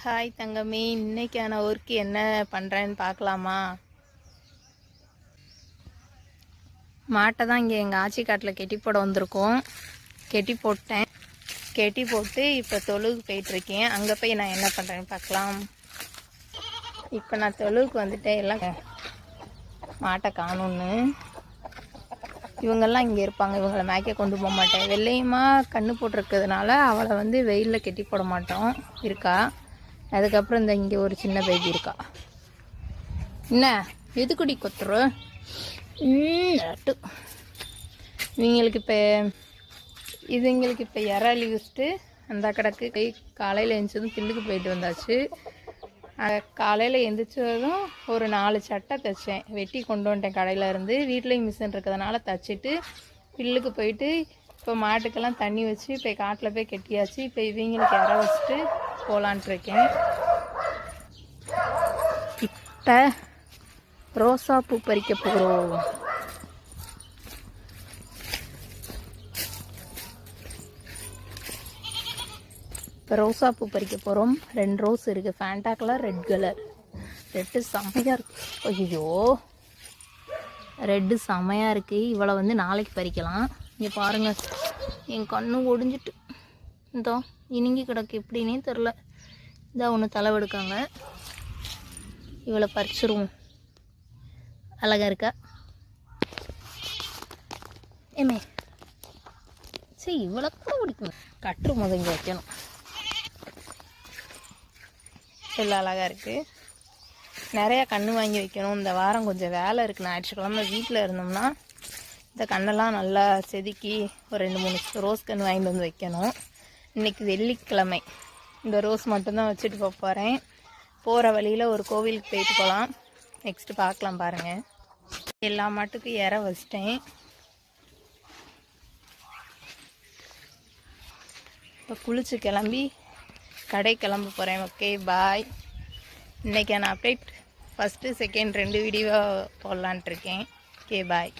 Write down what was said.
Hi தங்கமே, இன்னைக்கான work என்ன பண்ணுறேன்னு பார்க்கலாமா? மாட்டை தான் இங்கே எங்கள் ஆச்சி காட்டில் கெட்டி போட வந்திருக்கோம். கெட்டி போட்டேன். கெட்டி போட்டு இப்போ தொழுவுக்கு போயிட்டுருக்கேன். அங்கே போய் நான் என்ன பண்ணுறேன்னு பார்க்கலாம். இப்போ நான் தொழுவுக்கு வந்துட்டேன். எல்லாம் மாட்டை காணும்னு இவங்கெல்லாம் இங்கே இருப்பாங்க. இவங்களை மேய்க்க கொண்டு போக மாட்டேன். வெள்ளையுமா கண்ணு போட்டிருக்கிறதுனால அவளை வந்து வெயிலில் கெட்டி போட மாட்டோம். இருக்கா. அதுக்கப்புறம் இந்த இங்கே ஒரு சின்ன பேபி இருக்கா. என்ன எதுக்குடி கொத்துரு? இவங்களுக்கு இப்போ இறாலி வச்சுட்டு அந்த கடைக்கு காலையில் எழுந்ததும் பில்லுக்கு போயிட்டு வந்தாச்சு. காலையில் எழுந்திரிச்சதும் ஒரு 4 சட்டை தைச்சேன். வெட்டி கொண்டு வந்துட்டேன் கடையில் இருந்து. வீட்லேயும் மிஷின் இருக்கிறதுனால தைச்சிட்டு பில்லுக்கு போயிட்டு இப்போ மாட்டுக்கெல்லாம் தண்ணி வச்சு இப்போ காட்டில் போய் கெட்டியாச்சு. இப்போ இவங்களுக்கு இற வச்சுட்டு போகலான்ட்டு இருக்கேன். இப்போ ரோசா பூ பறிக்க போகிறோம். இப்போ ரோசா பூ பறிக்க போகிறோம். 2 ரோஸ் இருக்குது. Fanta colour, red colour. Red செம்மையாக இருக்குது. ஐயோ, ரெட்டு செம்மையாக இருக்குது. இவளை வந்து நாளைக்கு பறிக்கலாம். இங்கே பாருங்கள், என் கண்ணு ஒடிஞ்சிட்டு இந்தோ இனிங்கி கிடக்கு. எப்படின்னே தெரில. இதான் ஒன்று தலைவெடுக்காங்க. இவளை பறிச்சிருவோம். அழகாக இருக்கா? ஏமே சரி, இவளை கூட பிடிக்கும். கட்டுரு முதங்க வைக்கணும். எல்லாம் அழகாக இருக்குது. நிறையா கன்று வாங்கி வைக்கணும். இந்த வாரம் கொஞ்சம் வேலை இருக்குது. ஞாயிற்றுக்கிழமை வீட்டில் இருந்தோம்னா இந்த கண்ணெல்லாம் நல்லா செதுக்கி ஒரு 2-3 ரோஸ் கன்று வாங்கிட்டு வந்து வைக்கணும். இன்றைக்கி வெள்ளிக்கிழமை. இந்த ரோஸ் மட்டும்தான் வச்சுட்டு போக போகிறேன். போகிற வழியில் ஒரு கோவிலுக்கு போயிட்டு போகலாம். நெக்ஸ்ட்டு பார்க்கலாம் பாருங்கள். எல்லா மாட்டுக்கும் இற வச்சிட்டேன். இப்போ குளிச்சு கிளம்பி கடை கிளம்ப போகிறேன். ஓகே, பாய். இன்றைக்கான அப்டேட் ஃபஸ்ட்டு செகண்ட் 2 வீடியோ போடலான்ட்டு இருக்கேன். ஓகே, பாய்.